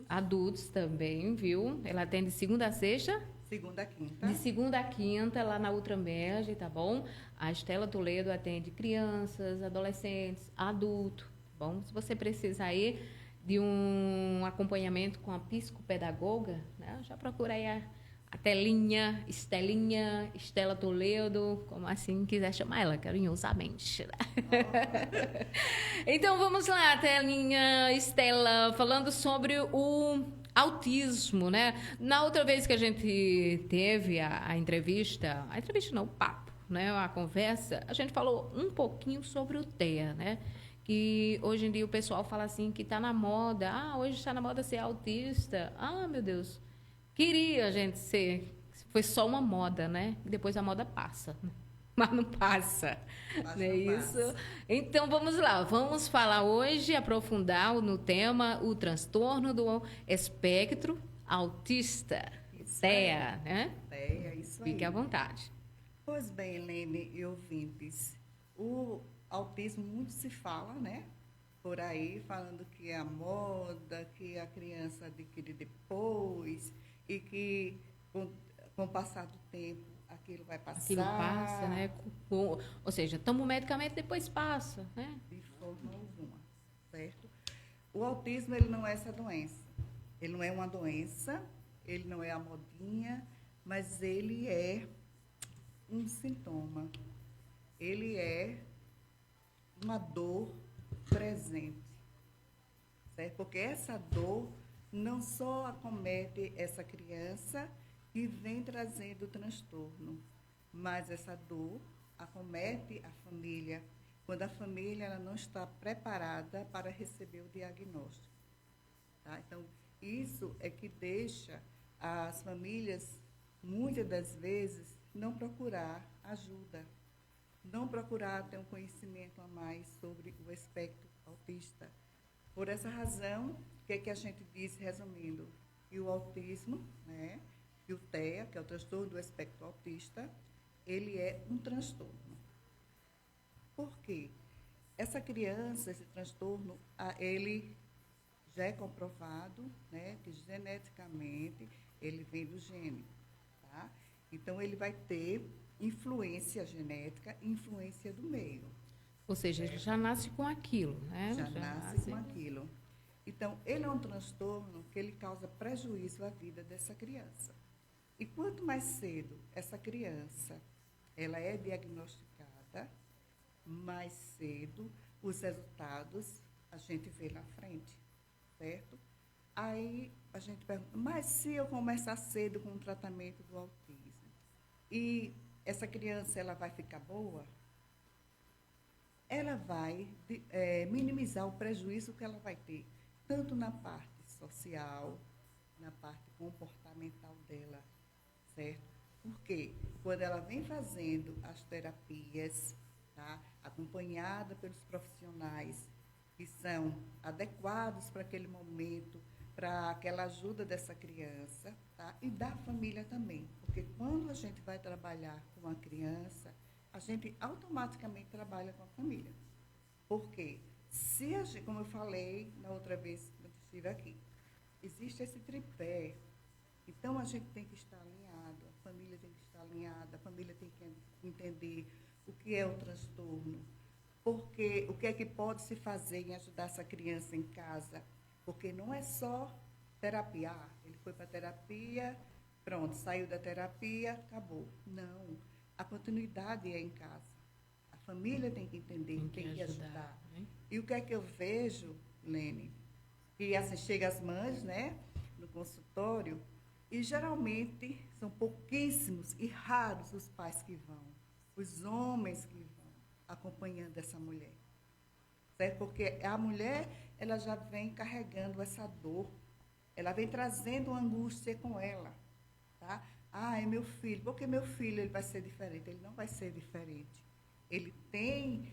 adultos também, viu? Ela atende de segunda a sexta? Segunda a quinta. De segunda a quinta, lá na Ultramerge, tá bom? A Estela Toledo atende crianças, adolescentes, adulto, tá bom? Se você precisar aí de um acompanhamento com a psicopedagoga, né? Já procura aí a telinha, Estelinha, Estela Toledo, como assim quiser chamar ela, carinhosamente. Né? Então vamos lá, telinha, Estela, falando sobre o autismo, né? Na outra vez que a gente teve a entrevista não, o papo, né? A conversa, a gente falou um pouquinho sobre o TEA, né? Que hoje em dia o pessoal fala assim que está na moda. Ah, hoje está na moda ser autista. Ah, meu Deus. Queria a gente ser. Foi só uma moda, né? Depois a moda passa. Mas não passa. Mas Não é não isso? passa. Então vamos lá. Vamos falar hoje, aprofundar no tema o transtorno do espectro autista. Isso TEA, aí. né? É isso Fique à aí. vontade. Pois bem, Helene e ouvintes, o autismo muito se fala, né? Por aí, falando que é a moda, que a criança adquire depois e que com o passar do tempo aquilo vai Aquilo passa, passar né? Ou seja, toma o medicamento e depois passa, né? de forma alguma, certo? O autismo, ele não é essa doença. Ele não é uma doença, ele não é a modinha, mas ele é um sintoma. Ele é uma dor presente, certo? Porque essa dor não só acomete essa criança que vem trazendo transtorno, mas essa dor acomete a família quando a família ela não está preparada para receber o diagnóstico. Tá? Então, isso é que deixa as famílias, muitas das vezes, não procurar ajuda, não procurar ter um conhecimento a mais sobre o espectro autista. Por essa razão, o que é que a gente diz, resumindo? Que o autismo, né, e o TEA, que é o transtorno do espectro autista, ele é um transtorno. Por quê? Essa criança, esse transtorno, ele já é comprovado, né, que geneticamente ele vem do gene, tá? Então, ele vai ter influência genética e influência do meio. Ou seja, ele já nasce com aquilo, né? Já nasce com aquilo. Então, ele é um transtorno que ele causa prejuízo à vida dessa criança. E quanto mais cedo essa criança ela é diagnosticada, mais cedo os resultados a gente vê na frente, certo? Aí a gente pergunta, mas se eu começar cedo com o tratamento do autismo, e essa criança ela vai ficar boa? Ela vai minimizar o prejuízo que ela vai ter, tanto na parte social, na parte comportamental dela, certo? Porque quando ela vem fazendo as terapias, tá, acompanhada pelos profissionais que são adequados para aquele momento, para aquela ajuda dessa criança, tá, e da família também. Porque quando a gente vai trabalhar com a criança, a gente automaticamente trabalha com a família. Por quê? Se a gente, como eu falei na outra vez que eu estive aqui, existe esse tripé. Então, a gente tem que estar alinhado, a família tem que estar alinhada, a família tem que entender o que é o transtorno, porque o que é que pode se fazer em ajudar essa criança em casa, porque não é só terapia. Ah, ele foi para a terapia, pronto, saiu da terapia, acabou. Não, a continuidade é em casa. A família tem que entender, tem que ajudar. Né? E o que é que eu vejo, Lene? Que assim, chega as mães, né, no consultório, e geralmente são pouquíssimos e raros os pais que vão, os homens que vão acompanhando essa mulher. Certo? Porque a mulher, ela já vem carregando essa dor, ela vem trazendo uma angústia com ela. Tá? Ah, é meu filho, porque meu filho ele vai ser diferente. Ele não vai ser diferente. Ele tem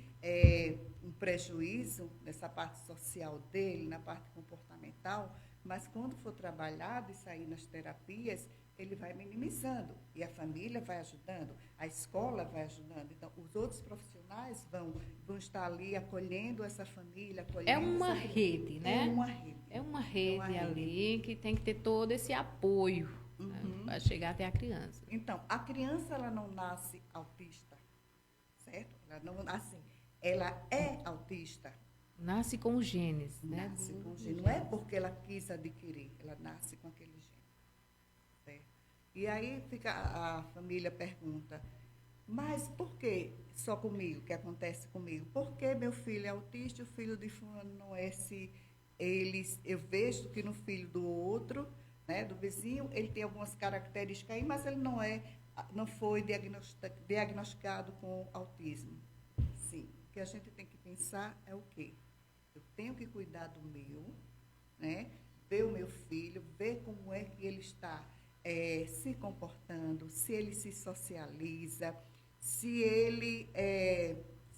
um prejuízo nessa parte social dele, na parte comportamental, Mas quando for trabalhado e sair nas terapias, ele vai minimizando. E a família vai ajudando, a escola vai ajudando. Então, os outros profissionais vão estar ali acolhendo essa família, É acolhendo uma essa... rede, né? É uma rede. É uma É uma rede rede. ali que tem que ter todo esse apoio, né, para chegar até a criança. Então, a criança, ela não nasce autista, certo? Ela não, assim, ela é autista. Nasce com os genes, né? Nasce com gene. Não é porque ela quis adquirir, ela nasce com aquele gene. Certo? E aí a família pergunta, mas por que só comigo, que acontece comigo? Por que meu filho é autista e o filho de fulano não é? Se eu vejo que no filho do outro, né, do vizinho, ele tem algumas características aí, mas ele não foi diagnosticado com autismo. Sim, o que a gente tem que pensar é o quê? Eu tenho que cuidar do meu, né? Ver o meu filho, ver como é que ele está se comportando, se ele se socializa, se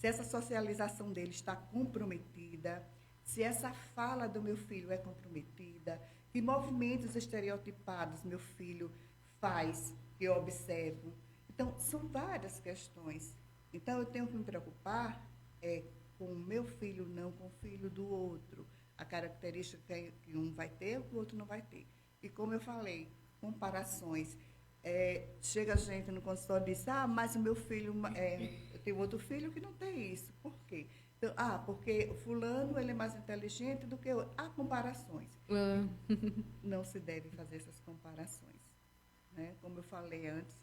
essa socialização dele está comprometida, se essa fala do meu filho é comprometida, que movimentos estereotipados meu filho faz, que eu observo. Então, são várias questões. Então, eu tenho que me preocupar com o meu filho, não com o filho do outro. A característica que um vai ter, o outro não vai ter. E como eu falei, comparações. Chega gente no consultório e diz, mas o meu filho, eu tenho outro filho que não tem isso. Por quê? Então, porque o fulano ele é mais inteligente do que o outro. Há comparações. Não se deve fazer essas comparações. Né? Como eu falei antes,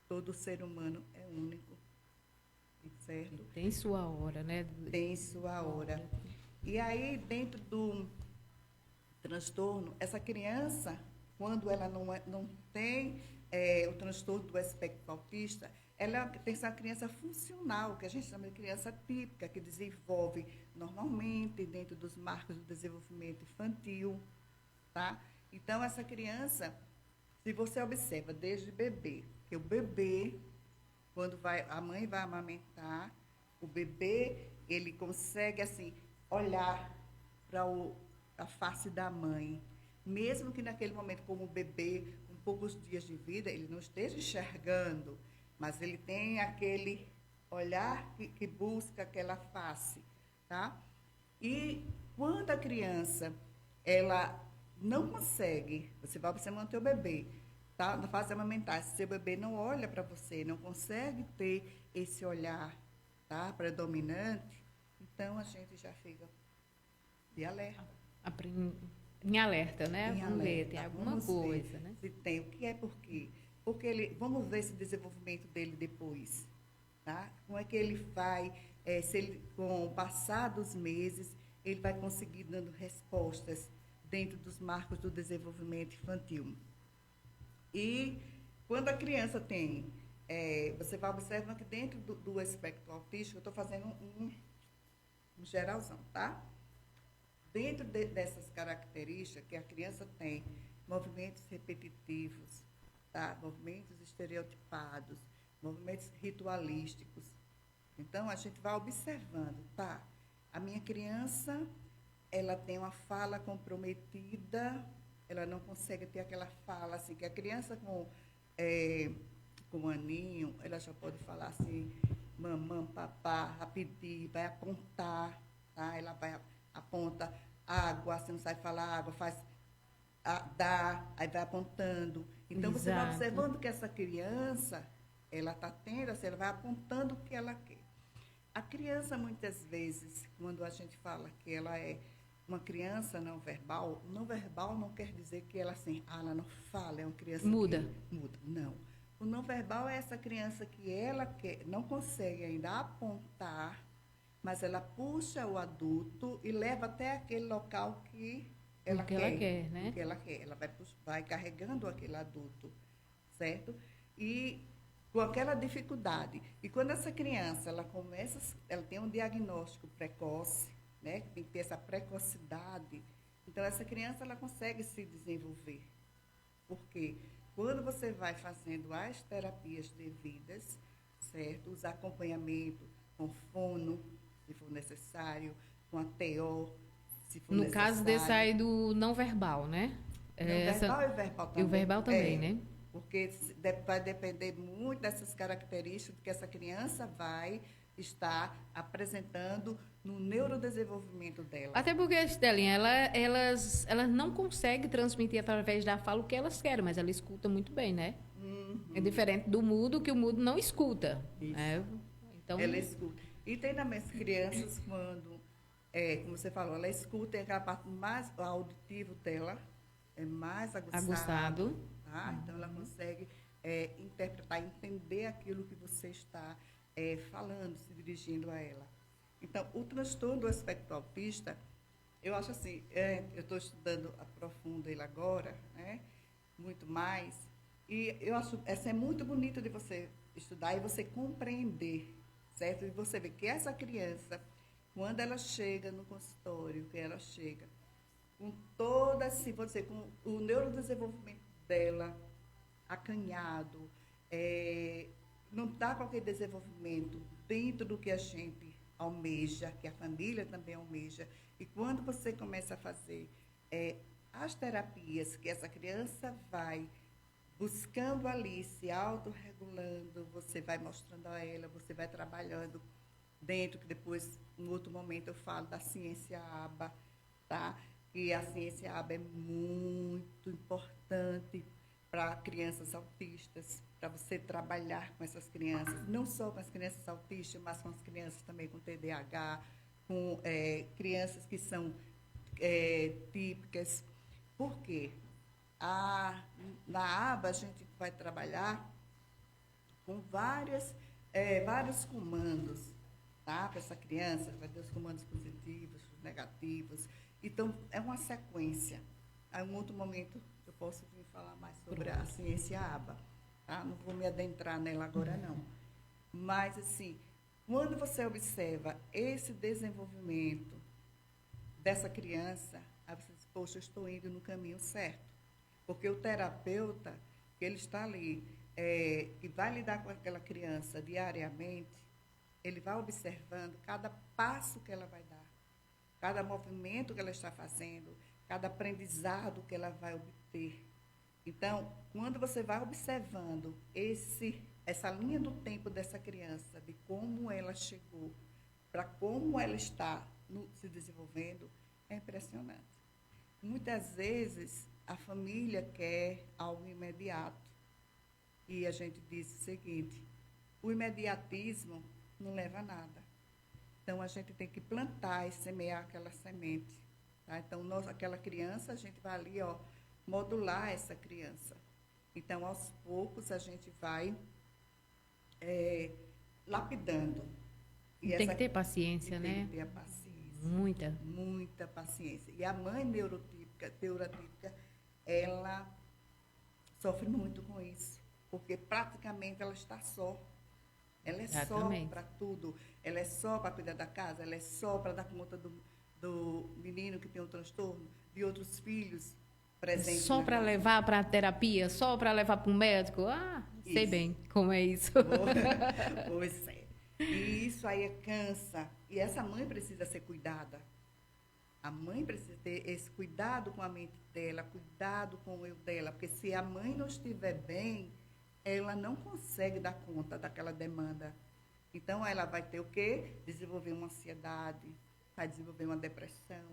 todo ser humano é único. Certo? Tem sua hora, né? Tem sua hora. E aí, dentro do transtorno, essa criança, quando ela não tem o transtorno do espectro autista, ela tem essa criança funcional, que a gente chama de criança típica, que desenvolve normalmente dentro dos marcos do desenvolvimento infantil. Tá? Então, essa criança, se você observa desde bebê, que o bebê, quando a mãe vai amamentar, o bebê, ele consegue, assim, olhar para a face da mãe. Mesmo que naquele momento, como o bebê, com poucos dias de vida, ele não esteja enxergando, mas ele tem aquele olhar que busca aquela face. Tá? E quando a criança, ela não consegue, você vai observando o teu bebê, tá? Na fase amamentar, se seu bebê não olha para você, não consegue ter esse olhar, tá, predominante, então a gente já fica de alerta. Em alerta, né? Em Vamos ver, tem alerta. alguma Vamos coisa, ver né? se tem. O que é por quê? Porque vamos ver esse desenvolvimento dele depois. Tá? Como é que ele vai, se ele, com o passar dos meses, ele vai conseguir dando respostas dentro dos marcos do desenvolvimento infantil. E quando a criança tem, você vai observando que dentro do espectro autístico, eu estou fazendo um geralzão, tá? Dentro dessas características que a criança tem, movimentos repetitivos, tá? Movimentos estereotipados, movimentos ritualísticos. Então, a gente vai observando, tá? A minha criança, ela tem uma fala comprometida, ela não consegue ter aquela fala, assim, que a criança com um aninho, ela já pode falar assim, mamãe, papá, rapidinho, vai apontar, tá? Ela vai aponta água, você não sabe falar água, faz dá, aí vai apontando. Então, você vai observando que essa criança, ela está tendo, assim, ela vai apontando o que ela quer. A criança, muitas vezes, quando a gente fala que ela é uma criança não verbal não quer dizer que ela, assim, ela não fala, é uma criança muda. Que muda. Não. O não verbal é essa criança que ela não consegue ainda apontar, mas ela puxa o adulto e leva até aquele local que ela quer, né? O que ela quer. Ela vai carregando aquele adulto, certo? E com aquela dificuldade. E quando essa criança, ela tem um diagnóstico precoce, né? Tem que ter essa precocidade. Então, essa criança, ela consegue se desenvolver. Por quê? Quando você vai fazendo as terapias devidas, certo? Os acompanhamentos com fono, se for necessário, com a TO, se for No caso desse necessário. aí do não verbal, né? Não, verbal e verbal também. E o verbal também, né? Porque vai depender muito dessas características que essa criança vai estar apresentando no neurodesenvolvimento dela. Até porque, Estelinha, elas não conseguem transmitir através da fala o que elas querem, mas ela escuta muito bem, né? É diferente do mudo, que o mudo não escuta. Isso. Né? Então, Ela escuta. E tem também as crianças, quando, como você falou, ela escuta, tem aquela parte mais auditivo dela, é mais aguçado. Tá? Então, ela consegue interpretar, entender aquilo que você está falando, se dirigindo a ela. Então, o transtorno do espectro autista, eu acho assim, eu estou estudando a profundo ele agora, né? Muito mais, e eu acho é muito bonito de você estudar e você compreender, certo? E você ver que essa criança, quando ela chega no consultório, que ela chega com toda, assim, vou dizer, com o neurodesenvolvimento dela acanhado, não dá qualquer desenvolvimento dentro do que a gente almeja, que a família também almeja. E quando você começa a fazer as terapias que essa criança vai buscando ali, se autorregulando, você vai mostrando a ela, você vai trabalhando dentro, que depois, em outro momento, eu falo da ciência ABA, tá? E a ciência ABA é muito importante para crianças autistas, para você trabalhar com essas crianças, não só com as crianças autistas, mas com as crianças também com TDAH, com crianças que são típicas. Por quê? Na aba, a gente vai trabalhar com vários comandos, tá? Para essa criança, vai ter os comandos positivos, os negativos. Então, é uma sequência. Em um outro momento, eu posso vir falar mais sobre a ciência aba. Tá? Não vou me adentrar nela agora, não. Mas, assim, quando você observa esse desenvolvimento dessa criança, aí você diz, poxa, eu estou indo no caminho certo. Porque o terapeuta, que ele está ali, que vai lidar com aquela criança diariamente, ele vai observando cada passo que ela vai dar, cada movimento que ela está fazendo, cada aprendizado que ela vai obter. Então, quando você vai observando essa linha do tempo dessa criança, de como ela chegou, para como ela está se desenvolvendo, é impressionante. Muitas vezes, a família quer algo imediato. E a gente diz o seguinte, o imediatismo não leva a nada. Então, a gente tem que plantar e semear aquela semente. Tá? Então, aquela criança, a gente vai ali, modular essa criança. Então, aos poucos, a gente vai lapidando. Tem que ter paciência, né? Tem que ter a paciência. Muita. Muita paciência. E a mãe neurotípica, ela sofre muito com isso, porque praticamente ela está só. Ela é só para tudo. Ela é só para cuidar da casa, ela é só para dar conta do menino que tem um transtorno, de outros filhos presentes. Só para levar para a terapia, só para levar para o médico. Sei isso. Bem como é isso. Pois é. E isso aí cansa. E essa mãe precisa ser cuidada. A mãe precisa ter esse cuidado com a mente dela, cuidado com o eu dela, porque se a mãe não estiver bem, ela não consegue dar conta daquela demanda. Então, ela vai ter o quê? Desenvolver uma ansiedade, vai desenvolver uma depressão.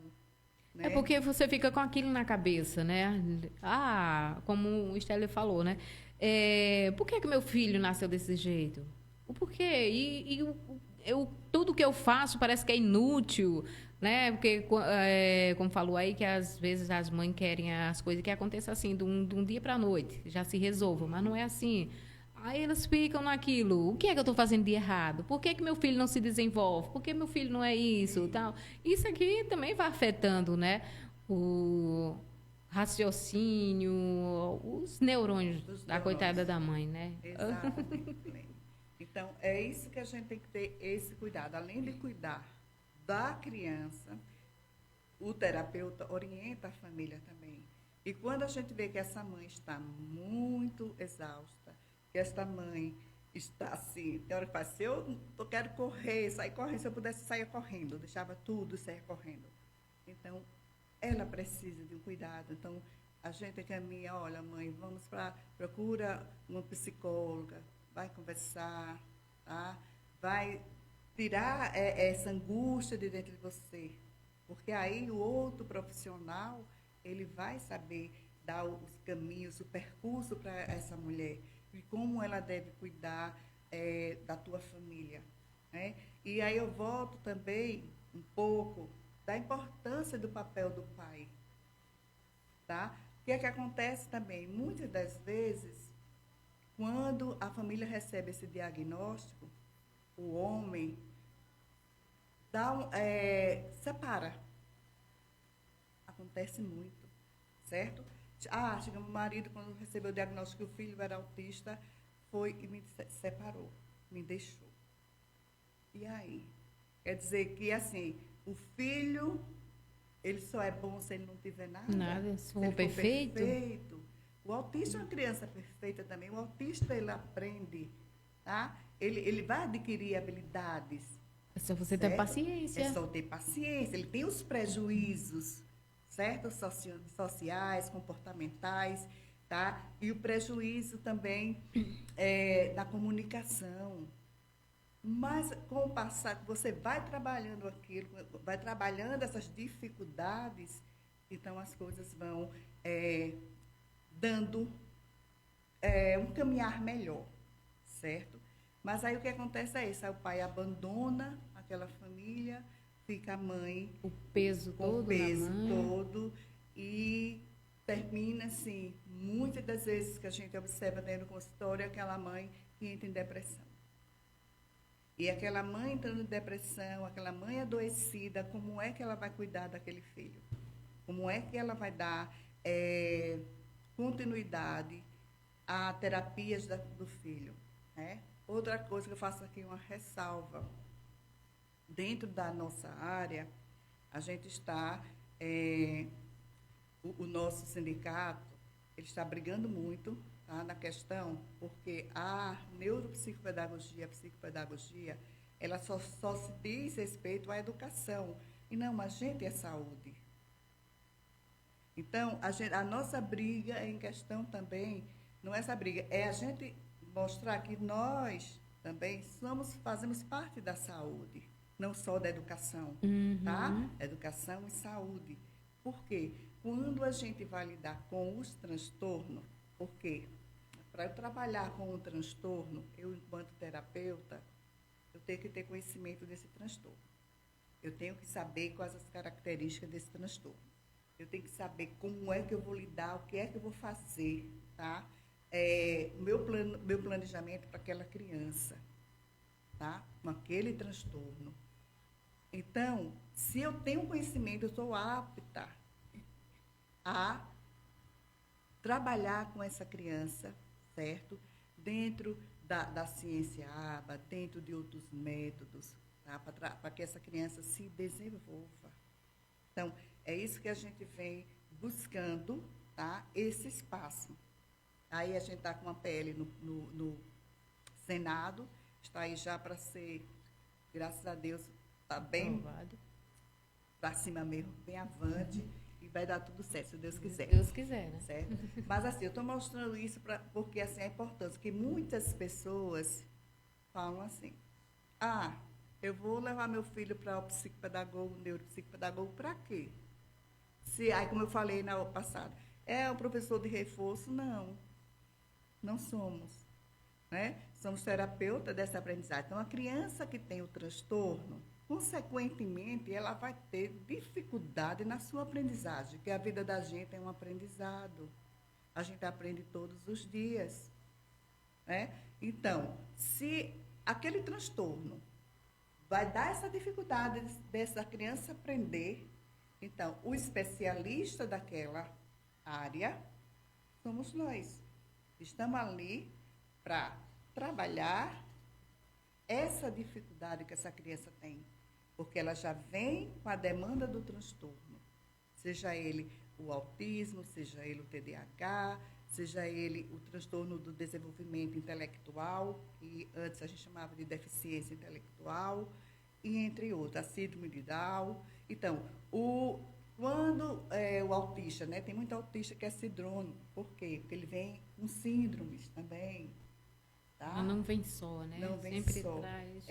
Né? É porque você fica com aquilo na cabeça, né? Como o Estélio falou, né? Por que meu filho nasceu desse jeito? O porquê? Tudo que eu faço parece que é inútil, né? Porque, como falou aí, que às vezes as mães querem as coisas que aconteçam assim, de um dia para a noite, já se resolvam, mas não é assim. Aí elas ficam naquilo, o que é que eu estou fazendo de errado? Por que meu filho não se desenvolve? Por que meu filho não é isso? Tal? Isso aqui também vai afetando, né? O raciocínio, os neurônios da coitada da mãe, né? Exatamente. Então, é isso que a gente tem que ter esse cuidado. Além de cuidar da criança, o terapeuta orienta a família também. E quando a gente vê que essa mãe está muito exausta, que esta mãe está assim, tem hora que fala, se eu quero correr, sair correndo, se eu pudesse sair correndo, eu deixava tudo e sair correndo. Então, ela precisa de um cuidado. Então, a gente caminha, olha, mãe, procura uma psicóloga, vai conversar, tá? Vai tirar essa angústia de dentro de você. Porque aí o outro profissional, ele vai saber dar os caminhos, o percurso para essa mulher e como ela deve cuidar da tua família, né? E aí eu volto também um pouco da importância do papel do pai, tá? O que é que acontece também? Muitas das vezes, quando a família recebe esse diagnóstico, o homem separa. Acontece muito, certo? Chega meu marido, quando recebeu o diagnóstico que o filho era autista, foi e me separou, me deixou. E aí? Quer dizer que, assim, o filho, ele só é bom se ele não tiver nada. Nada, se for ele perfeito. perfeito. O autista é uma criança perfeita também. O autista, ele aprende, tá? Ele vai adquirir habilidades. É só você ter paciência. É só ter paciência. Ele tem os prejuízos, certo? Sociais, comportamentais, tá? E o prejuízo também da comunicação. Mas, com o passar, você vai trabalhando aquilo, vai trabalhando essas dificuldades, então as coisas vão dando um caminhar melhor, certo? Mas aí o que acontece é isso, aí o pai abandona aquela família, fica a mãe o peso com todo o peso na mãe. todo e termina assim, muitas das vezes que a gente observa dentro do consultório, aquela mãe que entra em depressão. E aquela mãe entrando em depressão, aquela mãe adoecida, como é que ela vai cuidar daquele filho? Como é que ela vai dar continuidade a terapias do filho? Né? Outra coisa que eu faço aqui, uma ressalva. Dentro da nossa área, a gente está, o nosso sindicato, ele está brigando muito, tá, na questão, porque a neuropsicopedagogia, a psicopedagogia, ela só se diz respeito à educação, e não, a gente é saúde. Então, a nossa briga em questão também, não é essa briga, é a gente mostrar que nós também fazemos parte da saúde, não só da educação, tá? Educação e saúde. Por quê? Quando a gente vai lidar com os transtornos, porque para eu trabalhar com um transtorno, eu, enquanto terapeuta, eu tenho que ter conhecimento desse transtorno. Eu tenho que saber quais as características desse transtorno. Eu tenho que saber como é que eu vou lidar, o que é que eu vou fazer, tá? Meu planejamento para aquela criança, tá? Com aquele transtorno. Então, se eu tenho conhecimento, eu estou apta a trabalhar com essa criança, certo? Dentro da ciência ABA, dentro de outros métodos, tá? Para que essa criança se desenvolva. Então, é isso que a gente vem buscando, tá? Esse espaço. Aí a gente está com uma PL no Senado, está aí já para ser, graças a Deus, está bem para cima mesmo, bem avante, e vai dar tudo certo, se Deus quiser. Se Deus quiser, né? Certo? Mas, assim, eu estou mostrando isso porque, assim, é importante, porque muitas pessoas falam assim, eu vou levar meu filho para o psicopedagogo, neuropsicopedagogo, para quê? Aí, como eu falei na passada, é o professor de reforço? Não somos. Né? Somos terapeutas dessa aprendizagem. Então, a criança que tem o transtorno, consequentemente, ela vai ter dificuldade na sua aprendizagem, porque a vida da gente é um aprendizado. A gente aprende todos os dias. Né? Então, se aquele transtorno vai dar essa dificuldade dessa criança aprender, então, o especialista daquela área somos nós. Estamos ali para trabalhar essa dificuldade que essa criança tem, porque ela já vem com a demanda do transtorno, seja ele o autismo, seja ele o TDAH, seja ele o transtorno do desenvolvimento intelectual, que antes a gente chamava de deficiência intelectual, e entre outros, a síndrome de Down. Então, quando o autista, né, tem muito autista que é síndrome, por quê? Porque ele vem com síndromes também, tá? Não vem só, né? Não vem sempre só. traz.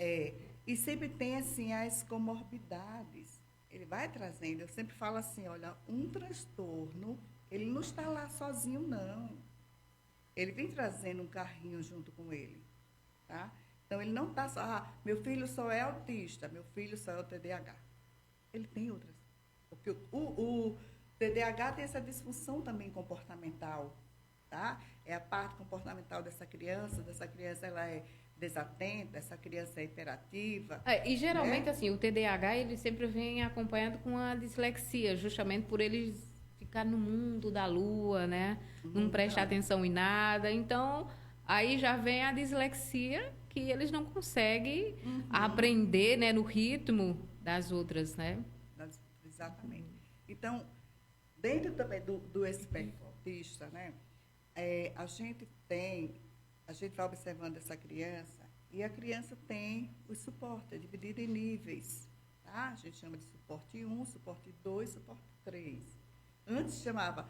E sempre tem, assim, as comorbidades. Ele vai trazendo, eu sempre falo assim, olha, um transtorno, ele não está lá sozinho, não. Ele vem trazendo um carrinho junto com ele, tá? Então, ele não está só, meu filho só é autista, meu filho só é o TDAH. Ele tem outras. Porque o TDAH tem essa disfunção também comportamental, tá? É a parte comportamental dessa criança ela é desatenta, essa criança é hiperativa. E geralmente, né? assim, o TDAH, ele sempre vem acompanhado com a dislexia, justamente por ele ficar no mundo da lua, né? Não prestar atenção em nada. Então, aí já vem a dislexia, que eles não conseguem aprender, né, no ritmo das outras, né? Exatamente. Então, dentro também do espectro autista, né, a gente vai observando essa criança e a criança tem o suporte, é dividido em níveis. Tá? A gente chama de suporte 1, suporte 2, suporte 3. Antes chamava,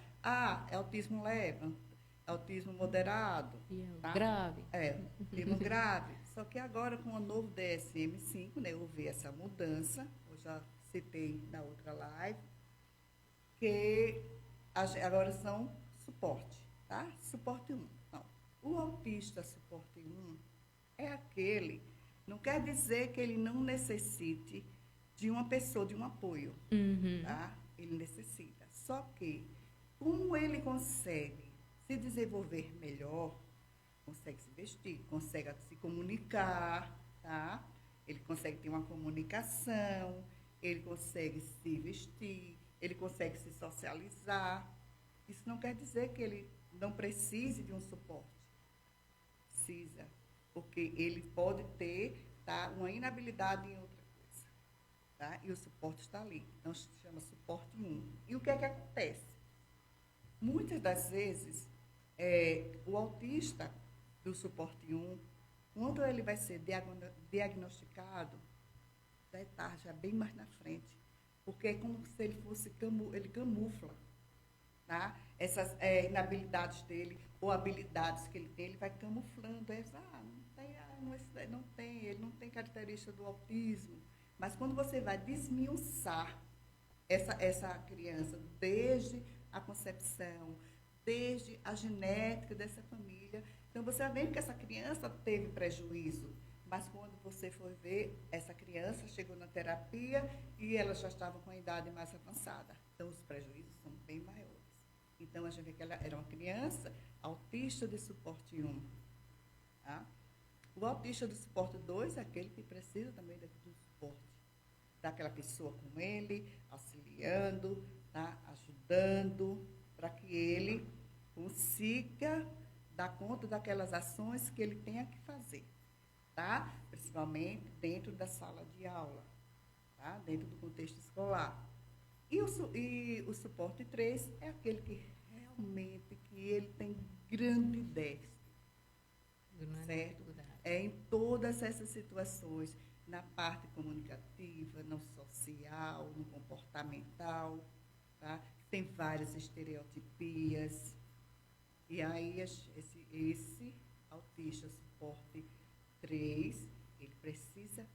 é autismo leve, autismo moderado. Tá? Grave. Autismo grave. Só que agora, com o novo DSM-5, né, houve essa mudança, eu já citei na outra live, que agora são suporte, tá? Suporte 1. Não. O autista suporte 1 é aquele, não quer dizer que ele não necessite de uma pessoa, de um apoio, tá? Ele necessita. Só que, como ele consegue se desenvolver melhor, consegue se vestir, consegue se comunicar, tá? Ele consegue ter uma comunicação, ele consegue se vestir, ele consegue se socializar. Isso não quer dizer que ele não precise de um suporte. Precisa, porque ele pode ter, tá, uma inabilidade em outra coisa. Tá? E o suporte está ali. Então, se chama suporte 1. E o que é que acontece? Muitas das vezes, o autista do suporte 1, quando ele vai ser diagnosticado, vai estar já bem mais na frente, porque é como se ele fosse, ele camufla, tá? Essas inabilidades dele, ou habilidades que ele tem, ele vai camuflando, ele não tem característica do autismo, mas quando você vai desmiuçar essa criança, desde a concepção, desde a genética dessa família, então você vai vendo que essa criança teve prejuízo, mas quando você for ver, essa criança chegou na terapia e ela já estava com a idade mais avançada. Então, os prejuízos são bem maiores. Então, a gente vê que ela era uma criança autista de suporte 1. Tá? O autista do suporte 2 é aquele que precisa também do suporte daquela pessoa com ele, auxiliando, tá? Ajudando, para que ele consiga dar conta daquelas ações que ele tenha que fazer. Tá? Principalmente dentro da sala de aula, tá? Dentro do contexto escolar. E o suporte 3 é aquele que realmente ele tem grande déficit, certo? Em todas essas situações, na parte comunicativa, no social, no comportamental, tá? Tem várias estereotipias. E aí, esse autista suporte 3, ele precisa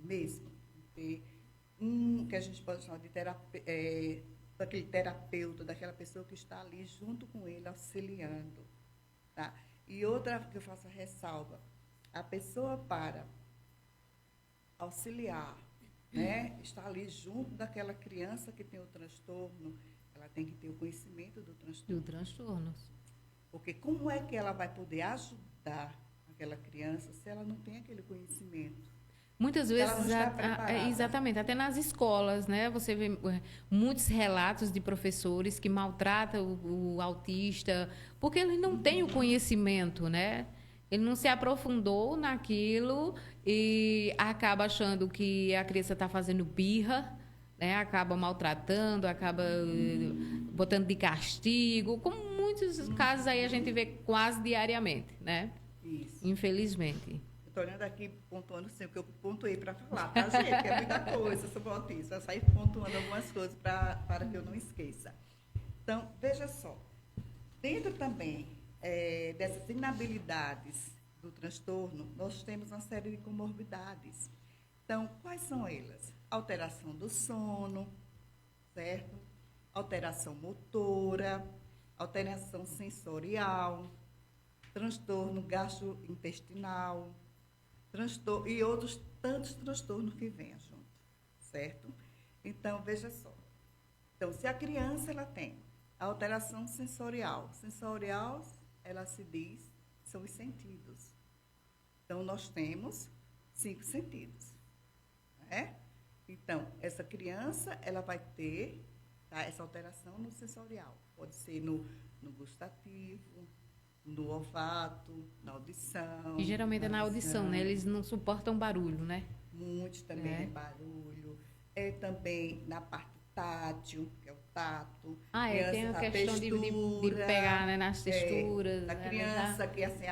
mesmo ter que a gente pode chamar de daquele terapeuta, daquela pessoa que está ali junto com ele, auxiliando. Tá? E outra que eu faço a ressalva, a pessoa para auxiliar, né, está ali junto daquela criança que tem o transtorno, ela tem que ter o conhecimento do transtorno. Do transtorno. Porque como é que ela vai poder ajudar aquela criança se ela não tem aquele conhecimento? Muitas vezes, exatamente, até nas escolas, né? Você vê muitos relatos de professores que maltratam o autista, porque ele não tem o conhecimento, né? Ele não se aprofundou naquilo e acaba achando que a criança está fazendo birra, né? Acaba maltratando, acaba botando de castigo, como muitos casos aí a gente vê quase diariamente, né? Isso. Infelizmente. estou olhando aqui, pontuando assim, o que eu pontuei para falar, tá, gente? Que é muita coisa sobre o autismo. Eu saí pontuando algumas coisas para que eu não esqueça. Então, veja só. Dentro também dessas inabilidades do transtorno, nós temos uma série de comorbidades. Então, quais são elas? Alteração do sono, certo? Alteração motora, alteração sensorial, transtorno gastrointestinal, transtorno, e outros tantos transtornos que venham junto, certo? Então, veja só. Então, se a criança ela tem alteração sensorial, ela se diz, são os sentidos. Então, nós temos 5 sentidos, né? Então, essa criança, ela vai ter, tá, essa alteração no sensorial. Pode ser no gustativo, no olfato, na audição. E geralmente é na audição, né? Eles não suportam barulho, né? Muitos também é barulho. É também na parte tátil, que é o tato. Tem a questão de pegar, né, nas texturas. Da criança que, assim,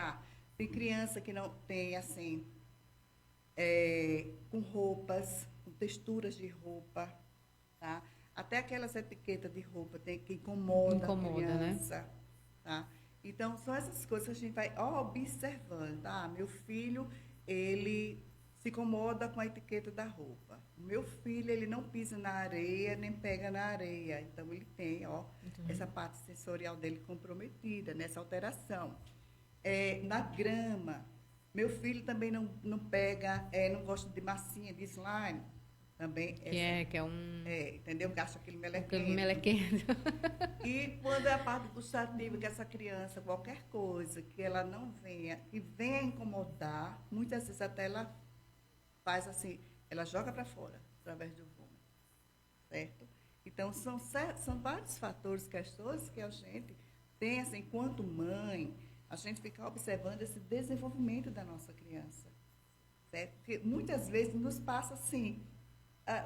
tem criança que não tem, assim, com roupas, com texturas de roupa, tá? Até aquelas etiquetas de roupa que incomoda a criança, né? Tá? Então, são essas coisas que a gente vai observando. Tá? Meu filho, ele se incomoda com a etiqueta da roupa. O meu filho, ele não pisa na areia, nem pega na areia. Então, ele tem, essa parte sensorial dele comprometida, nessa alteração. Na grama, meu filho também não pega, não gosta de massinha, de slime. Também que é um... entendeu? Gasta aquele melequento. Aquele melequento. E quando é a parte gustativa, que essa criança, qualquer coisa que ela não venha, que venha incomodar, muitas vezes até ela faz assim, ela joga para fora, através do vômito, certo? Então, são vários fatores, questões que a gente tem, assim, enquanto mãe, a gente fica observando esse desenvolvimento da nossa criança, certo? Porque muitas vezes nos passa assim,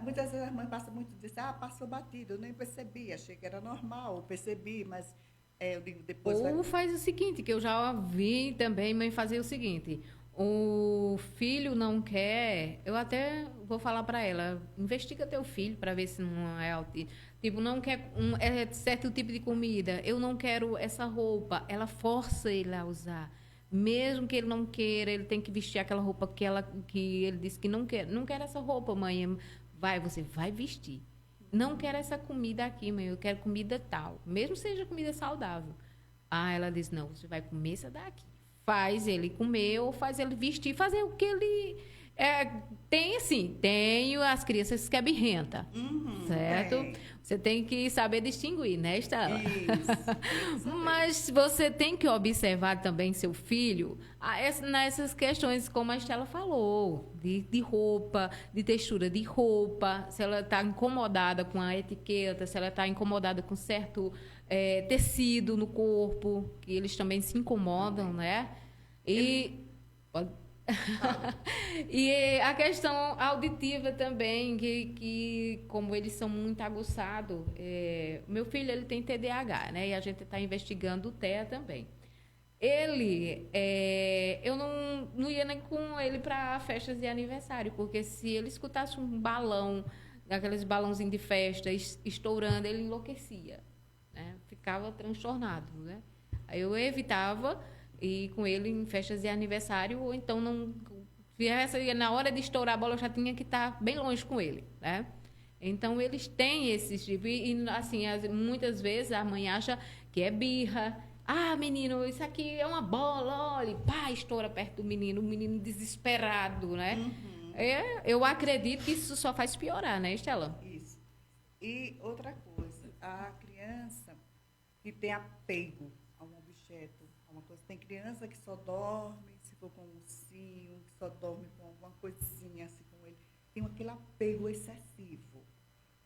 muitas vezes a mãe passa muito disso, passou batido, eu nem percebi, achei que era normal, eu percebi, mas eu digo depois... Ou faz o seguinte, que eu já vi também mãe fazer o seguinte, o filho não quer, eu até vou falar para ela, investiga teu filho para ver se não é autismo. Tipo, não quer certo tipo de comida, eu não quero essa roupa, ela força ele a usar. Mesmo que ele não queira, ele tem que vestir aquela roupa que ele disse que não quer. Não quero essa roupa, mãe. Você vai vestir. Não quero essa comida aqui, mãe. Eu quero comida tal. Mesmo seja comida saudável. Ela diz, não, você vai comer essa daqui. Faz ele comer ou faz ele vestir, fazer o que ele... tem, assim, tenho as crianças que é birrenta, certo? Você tem que saber distinguir, né, Estela? Isso. Mas você tem que observar também seu filho nessas questões, como a Estela falou, de roupa, de textura de roupa, se ela está incomodada com a etiqueta, se ela está incomodada com certo tecido no corpo, que eles também se incomodam, né? E a questão auditiva também, que como eles são muito aguçados, meu filho ele tem TDAH, né? E a gente está investigando o TEA também. Eu não ia nem com ele para festas de aniversário, porque se ele escutasse um balão, aqueles balãozinhos de festa estourando, ele enlouquecia, né? Ficava transtornado, né? Aí eu evitava ir com ele em festas de aniversário, ou então não... Na hora de estourar a bola, eu já tinha que estar bem longe com ele, né? Então, eles têm esses tipos. E, assim, muitas vezes a mãe acha que é birra. Menino, isso aqui é uma bola, olha. Pá, estoura perto do menino, o menino desesperado, né? Eu acredito que isso só faz piorar, né, Estela? Isso. E outra coisa, a criança que tem apego a um objeto, a uma coisa. Tem criança que só dorme se for com um ursinho, que só dorme com alguma coisinha assim com ele. Tem aquele apego excessivo,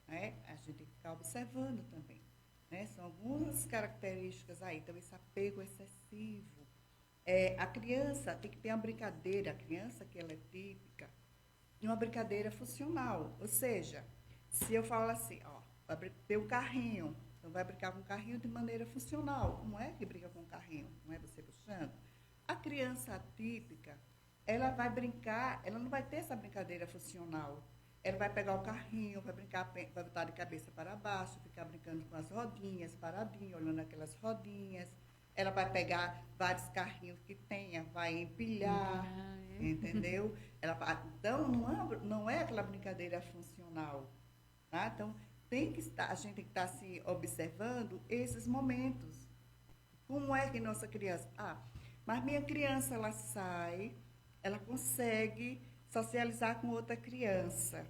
né? A gente tem que ficar observando também, né? São algumas características aí, então esse apego excessivo. A criança tem que ter uma brincadeira, a criança que ela é típica, de uma brincadeira funcional, ou seja, se eu falo assim, vai ter um carrinho, então vai brincar com o carrinho de maneira funcional. Como é que brinca com o carrinho? Não é você puxando? A criança atípica, ela vai brincar, ela não vai ter essa brincadeira funcional. Ela vai pegar o carrinho, vai brincar, vai botar de cabeça para baixo, ficar brincando com as rodinhas, paradinha, olhando aquelas rodinhas. Ela vai pegar vários carrinhos que tenha, vai empilhar, entendeu? Então, não é aquela brincadeira funcional. Tá? Então, a gente tem que estar se observando esses momentos. Como é que nossa criança... mas minha criança, ela sai, ela consegue socializar com outra criança.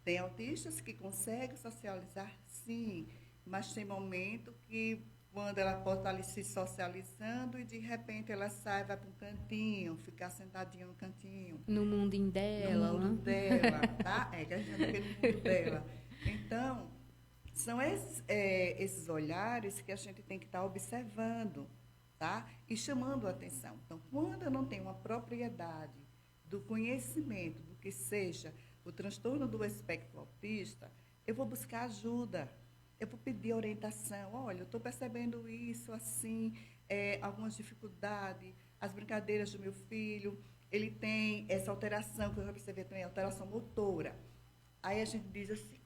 Tem autistas que conseguem socializar, sim, mas tem momento que, quando ela pode estar ali se socializando e, de repente, ela sai, vai para um cantinho, ficar sentadinha no cantinho. No mundinho dela. No mundo dela, tá? Que a gente chama aquele mundo dela. Então, são esses olhares que a gente tem que estar observando, tá? E chamando a atenção. Então, quando eu não tenho uma propriedade do conhecimento do que seja o transtorno do espectro autista, eu vou buscar ajuda, eu vou pedir orientação. Olha, eu estou percebendo isso, assim, algumas dificuldades, as brincadeiras do meu filho, ele tem essa alteração, que eu já percebi também, alteração motora. Aí a gente diz assim,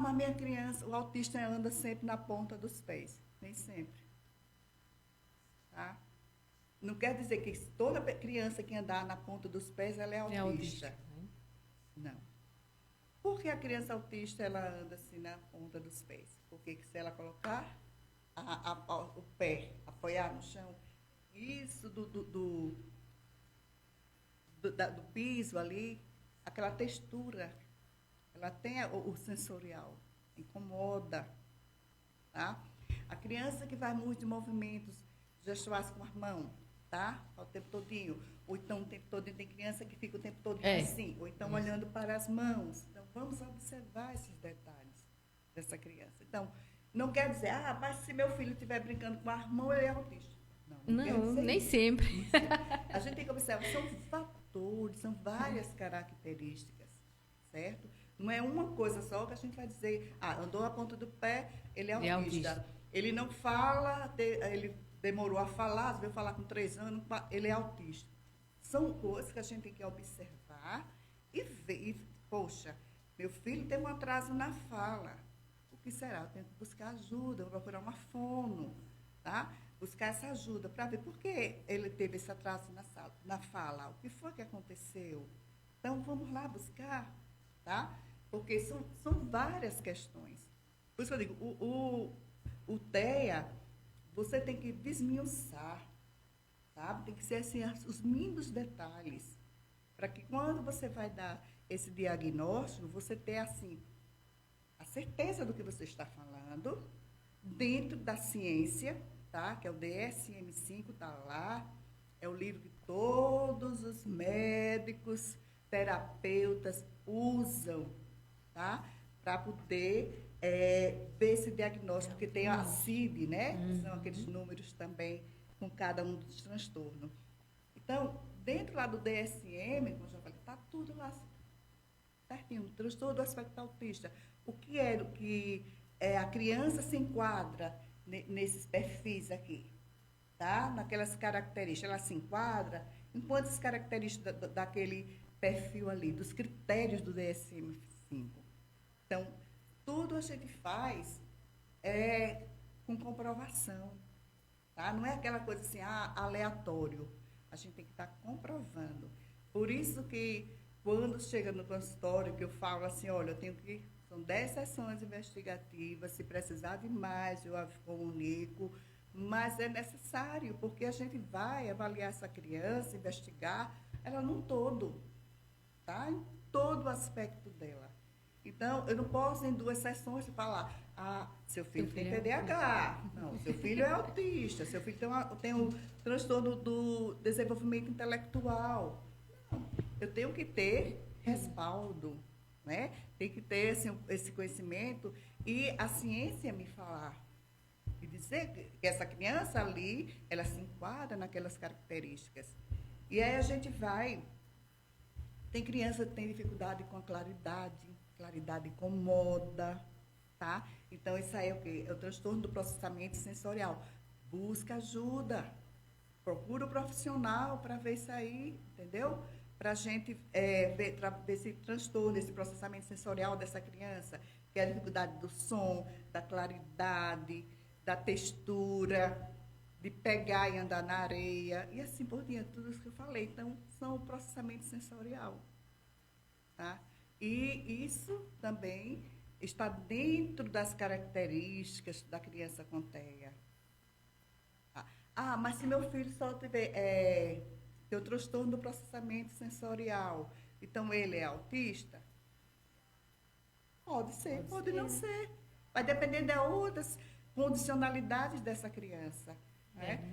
mas minha criança, o autista anda sempre na ponta dos pés. Nem sempre. Tá? Não quer dizer que toda criança que andar na ponta dos pés, ela é autista. Né? Não. Por que a criança autista, ela anda assim na ponta dos pés? Porque se ela colocar o pé, apoiar no chão, isso do piso ali, aquela textura, ela tem o sensorial, incomoda. Tá? A criança que vai muito de movimentos gestuais com as mãos, tá? O tempo todinho. Ou então o tempo todo tem criança que fica o tempo todo assim, ou então olhando para as mãos. Então, vamos observar esses detalhes dessa criança. Então, não quer dizer, mas se meu filho estiver brincando com as mãos, ele é autista. Não, nem sempre. A gente tem que observar, são fatores, são várias características, certo? Não é uma coisa só que a gente vai dizer, andou a ponta do pé, ele é autista. Ele não fala, ele demorou a falar, veio falar com 3 anos, ele é autista. São coisas que a gente tem que observar e ver. Poxa, meu filho tem um atraso na fala. O que será? Eu tenho que buscar ajuda, vou procurar uma fono, tá? Buscar essa ajuda para ver por que ele teve esse atraso na fala. O que foi que aconteceu? Então, vamos lá buscar, tá? Porque são várias questões. Por isso que eu digo, o TEA, você tem que desmiuçar, sabe? Tem que ser assim, os mínimos detalhes, para que quando você vai dar esse diagnóstico, você tenha assim, a certeza do que você está falando, dentro da ciência, tá? Que é o DSM-5, está lá, é o livro que todos os médicos, terapeutas usam, tá? Para poder ver esse diagnóstico, porque tem a CID, né? Que são aqueles números também com cada um dos transtornos. Então, dentro lá do DSM, como eu já falei, está tudo lá certinho, transtorno do aspecto autista. O que a criança se enquadra nesses perfis aqui, tá? Naquelas características, ela se enquadra em quantas características daquele perfil ali, dos critérios do DSM-5. Então, tudo a gente faz com comprovação, tá? Não é aquela coisa assim, aleatório. A gente tem que estar comprovando. Por isso que, quando chega no consultório, que eu falo assim, olha, são 10 sessões investigativas, se precisar de mais, eu comunico, mas é necessário, porque a gente vai avaliar essa criança, investigar ela num todo, tá? Em todo o aspecto dela. Então, eu não posso, em 2 sessões, falar, seu filho tem TDAH, não, seu filho é autista, seu filho tem o transtorno do desenvolvimento intelectual. Não, eu tenho que ter respaldo, né? Tem que ter esse conhecimento e a ciência me falar. E dizer que essa criança ali, ela se enquadra naquelas características. E aí a gente vai... Tem criança que tem dificuldade com a claridade incomoda, tá? Então, isso aí é o quê? É o transtorno do processamento sensorial. Busca ajuda, procura o profissional para ver isso aí, entendeu? Para a gente ver esse transtorno, esse processamento sensorial dessa criança, que é a dificuldade do som, da claridade, da textura, de pegar e andar na areia, e assim por diante, tudo isso que eu falei. Então, são o processamento sensorial. Tá? E isso também está dentro das características da criança com TEA. Mas se meu filho só tiver tem o transtorno do processamento sensorial, então ele é autista? Pode ser, pode não ser. Vai depender de outras condicionalidades dessa criança.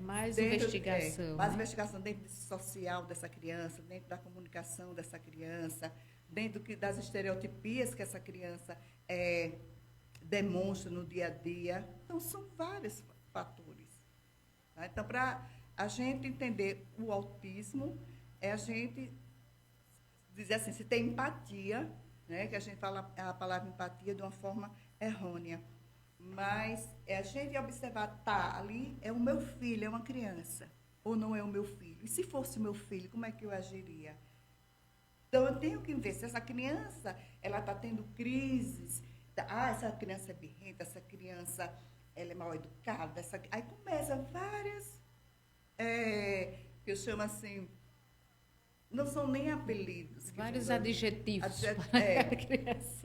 Mais investigação. Mais investigação dentro do social dessa criança, dentro da comunicação dessa criança, dentro das estereotipias que essa criança demonstra no dia a dia. Então, são vários fatores. Tá? Então, para a gente entender o autismo, é a gente dizer assim, se tem empatia, né, que a gente fala a palavra empatia de uma forma errônea. Mas a gente observar, ali é o meu filho, é uma criança, ou não é o meu filho? E se fosse o meu filho, como é que eu agiria? Então, eu tenho que ver se essa criança ela está tendo crises. Essa criança é birrenta, essa criança ela é mal educada. Aí começa várias, que eu chamo assim, não são nem apelidos. Vários adjetivos para a criança.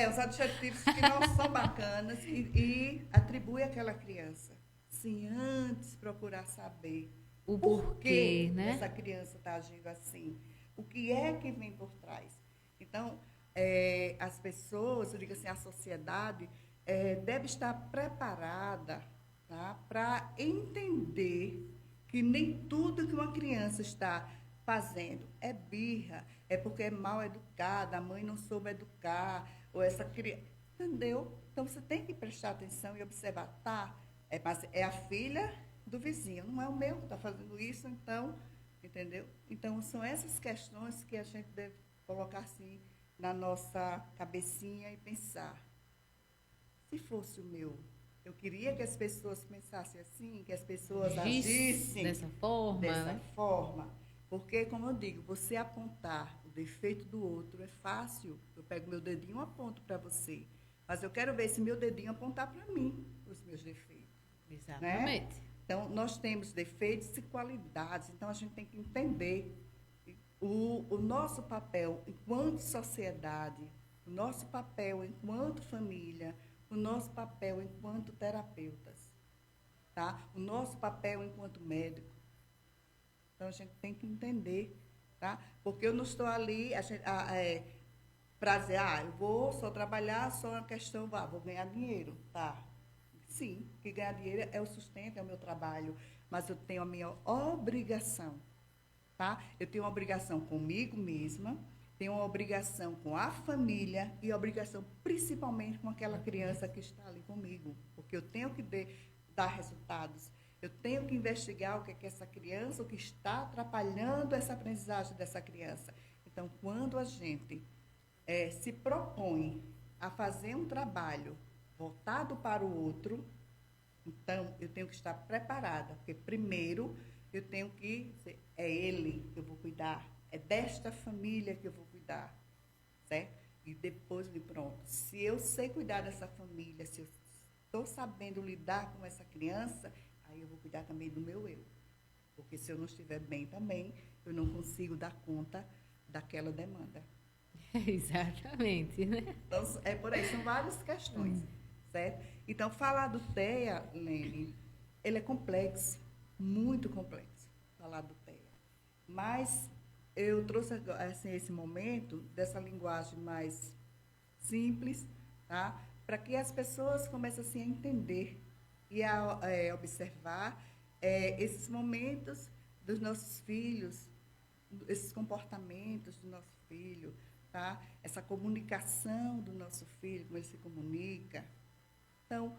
Os adjetivos que não são bacanas e atribui àquela criança. Sim, antes procurar saber o porquê, né? Essa criança está agindo assim. O que é que vem por trás? Então, as pessoas, eu digo assim, a sociedade deve estar preparada, tá, para entender que nem tudo que uma criança está fazendo é birra, é porque é mal educada, a mãe não soube educar, ou essa criança, entendeu? Então, você tem que prestar atenção e observar, mas é a filha do vizinho, não é o meu que está fazendo isso, então, entendeu? Então, são essas questões que a gente deve colocar assim na nossa cabecinha e pensar. Se fosse o meu, eu queria que as pessoas pensassem assim, que as pessoas agissem dessa forma. Porque, como eu digo, você apontar o defeito do outro é fácil. Eu pego meu dedinho e aponto para você. Mas eu quero ver esse meu dedinho apontar para mim os meus defeitos. Exatamente. Né? Então, nós temos defeitos e qualidades. Então, a gente tem que entender o nosso papel enquanto sociedade, o nosso papel enquanto família, o nosso papel enquanto terapeutas, tá? O nosso papel enquanto médico. Então, a gente tem que entender, tá? Porque eu não estou ali para dizer, eu vou só trabalhar, só uma questão, vou ganhar dinheiro, tá? Sim, que ganhar dinheiro é o sustento, é o meu trabalho, mas eu tenho a minha obrigação, tá? Eu tenho uma obrigação comigo mesma, tenho uma obrigação com a família e obrigação principalmente com aquela criança que está ali comigo, porque eu tenho que dar resultados. Eu tenho que investigar o que é essa criança, o que está atrapalhando essa aprendizagem dessa criança. Então, quando a gente se propõe a fazer um trabalho voltado para o outro, então, eu tenho que estar preparada, porque primeiro eu tenho que dizer, é ele que eu vou cuidar, é desta família que eu vou cuidar, certo? E depois, pronto, se eu sei cuidar dessa família, se eu estou sabendo lidar com essa criança, aí eu vou cuidar também do meu eu. Porque se eu não estiver bem também, eu não consigo dar conta daquela demanda. Exatamente, né? Então, por aí, são várias questões, certo? Então, falar do TEA, Lene, ele é complexo, muito complexo, falar do TEA. Mas eu trouxe assim, esse momento dessa linguagem mais simples, tá? Para que as pessoas comecem assim, a entender e a observar esses momentos dos nossos filhos, esses comportamentos do nosso filho, tá? Essa comunicação do nosso filho, como ele se comunica. Então,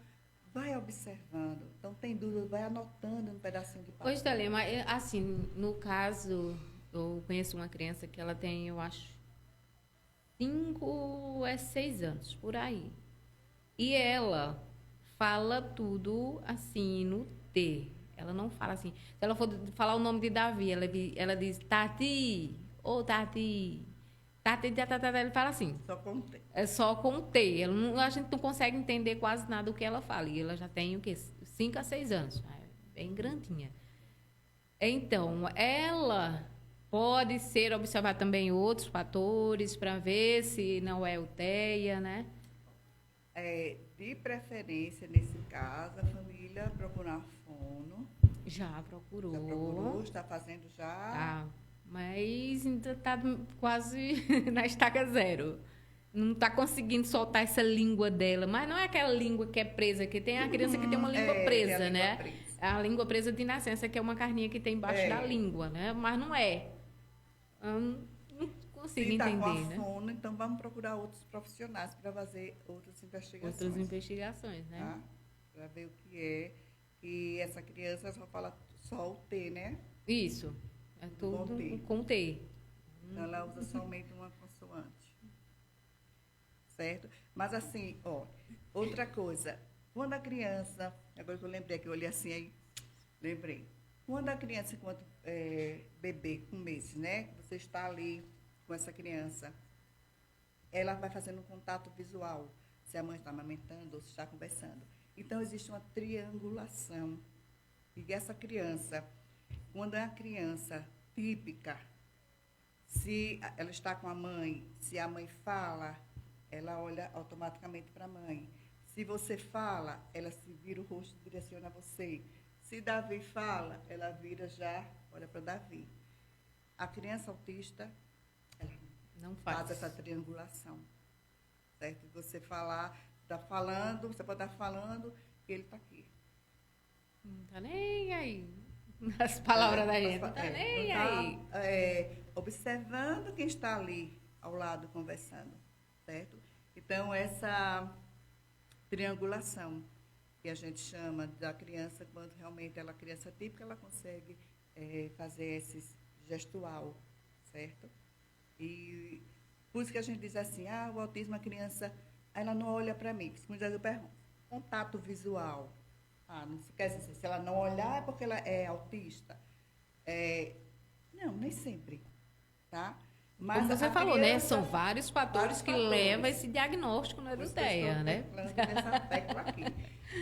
vai observando. Então, tem dúvida, vai anotando um pedacinho de papel. Oi, Thalema, assim, no caso, eu conheço uma criança que ela tem, eu acho, 5 a 6 anos, por aí. E ela fala tudo assim, no T. Ela não fala assim. Se ela for falar o nome de Davi, ela diz Tati, ô Tati. Tati, ele fala assim. Só com T. É só com T. A gente não consegue entender quase nada do que ela fala. E ela já tem o quê? 5 a 6 anos. É bem grandinha. Então, ela pode ser observar também outros fatores para ver se não é uteia, né? De preferência, nesse caso, a família procurar fono. Já procurou. Já procurou, está fazendo já. Tá, mas ainda está quase na estaca zero. Não está conseguindo soltar essa língua dela. Mas não é aquela língua que é presa, que tem a criança que tem uma língua presa, tem a né? língua presa. A língua presa de nascença, que é uma carninha que tem embaixo da língua, né? Mas não é. Eu não consigo Se tá entender, com a né? fono, então vamos procurar outros profissionais para fazer outras investigações. Outras investigações, né? Tá? Para ver o que é. E essa criança só fala só o T, né? Isso. É tudo com T. Então, ela usa somente uma consoante. Certo? Mas assim, ó, outra coisa. Quando a criança... Agora que eu lembrei, que eu olhei assim, aí lembrei. Quando a criança, enquanto bebê, com meses, né? Você está ali com essa criança, ela vai fazendo um contato visual. Se a mãe está amamentando ou se está conversando. Então, existe uma triangulação. E essa criança, quando é uma criança típica, se ela está com a mãe, se a mãe fala, ela olha automaticamente para a mãe. Se você fala, ela se vira o rosto e direciona a você. Se Davi fala, ela vira já, olha para Davi. A criança autista, ela não faz essa triangulação. Certo? Você falar, está falando, você pode estar falando e ele está aqui. Não está nem aí. As palavras da gente, não está nem aí. Observando quem está ali ao lado conversando. Certo? Então, essa triangulação que a gente chama da criança, quando realmente ela é criança típica, ela consegue fazer esse gestual, certo? E por isso que a gente diz assim, o autismo, a criança, ela não olha para mim. Muitas vezes eu pergunto, contato visual. Não quer dizer, se ela não olhar é porque ela é autista. Não, nem sempre, tá? Mas como você falou, né? São vários fatores que levam a esse diagnóstico na uteia, né? Nessa tecla aqui.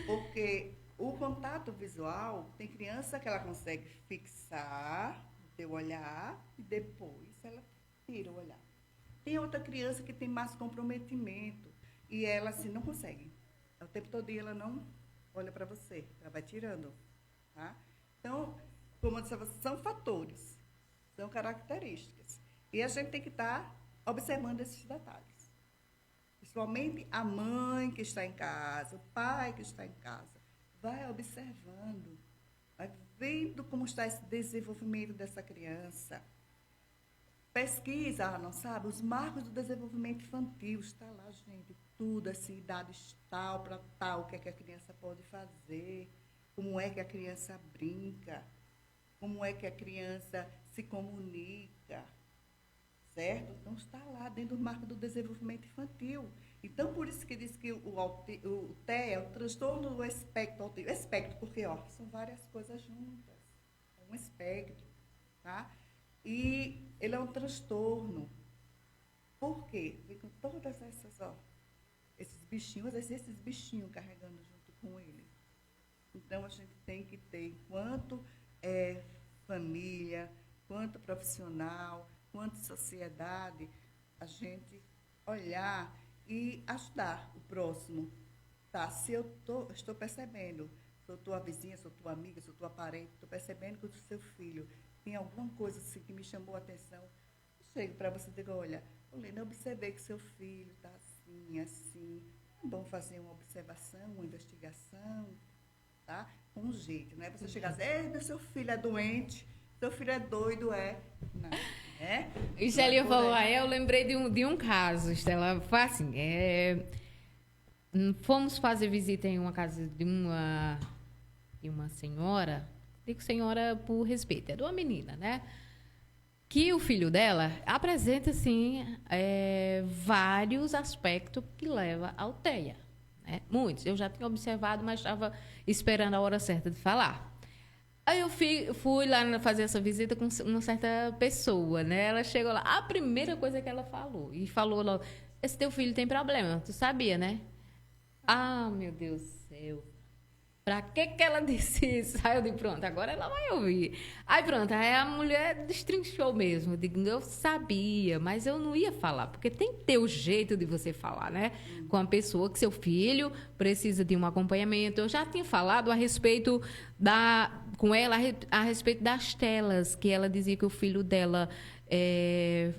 Porque o contato visual, tem criança que ela consegue fixar o teu olhar e depois ela tira o olhar. Tem outra criança que tem mais comprometimento e ela assim não consegue. O tempo todo ela não olha para você, ela vai tirando. Tá? Então, como eu disse, são fatores, são características. E a gente tem que estar observando esses detalhes. Principalmente a mãe que está em casa, o pai que está em casa. Vai observando, vai vendo como está esse desenvolvimento dessa criança. Pesquisa, não sabe? Os marcos do desenvolvimento infantil, está lá, gente, tudo, assim, idades tal para tal, o que é que a criança pode fazer, como é que a criança brinca, como é que a criança se comunica. Certo? Então, está lá dentro do marco do desenvolvimento infantil. Então, por isso que diz que o TEA é o transtorno do espectro autista. Espectro, porque são várias coisas juntas. É um espectro. Tá? E ele é um transtorno. Por quê? Vem com todas esses bichinhos carregando junto com ele. Então, a gente tem que ter, enquanto família, quanto profissional, quanto sociedade, a gente olhar e ajudar o próximo. Tá? Se eu estou percebendo, sou tua vizinha, sou tua amiga, sou tua parente, estou percebendo que o seu filho tem alguma coisa assim que me chamou a atenção, eu chego para você e digo, olha, Olena, eu observei que seu filho está assim, assim. É bom fazer uma observação, uma investigação, tá? Com um jeito, não é você chegar e dizer, seu filho é doente, seu filho é doido, Não. E Estela falou, eu lembrei de um caso, Estela, foi assim, fomos fazer visita em uma casa de uma senhora, digo senhora por respeito, é de uma menina, né? Que o filho dela apresenta, assim, vários aspectos que levam à UTEA, né? Muitos, eu já tinha observado, mas estava esperando a hora certa de falar. Aí eu fui lá fazer essa visita com uma certa pessoa, né? Ela chegou lá, a primeira coisa que ela falou, e falou logo, esse teu filho tem problema, tu sabia, né? Ah, meu Deus do céu. Pra que ela disse isso? Aí eu digo, pronto, agora ela vai ouvir. Aí pronto, aí a mulher destrinchou mesmo. Eu digo, eu sabia, mas eu não ia falar, porque tem que ter o jeito de você falar, né? Com a pessoa que seu filho precisa de um acompanhamento. Eu já tinha falado a respeito com ela a respeito das telas, que ela dizia que o filho dela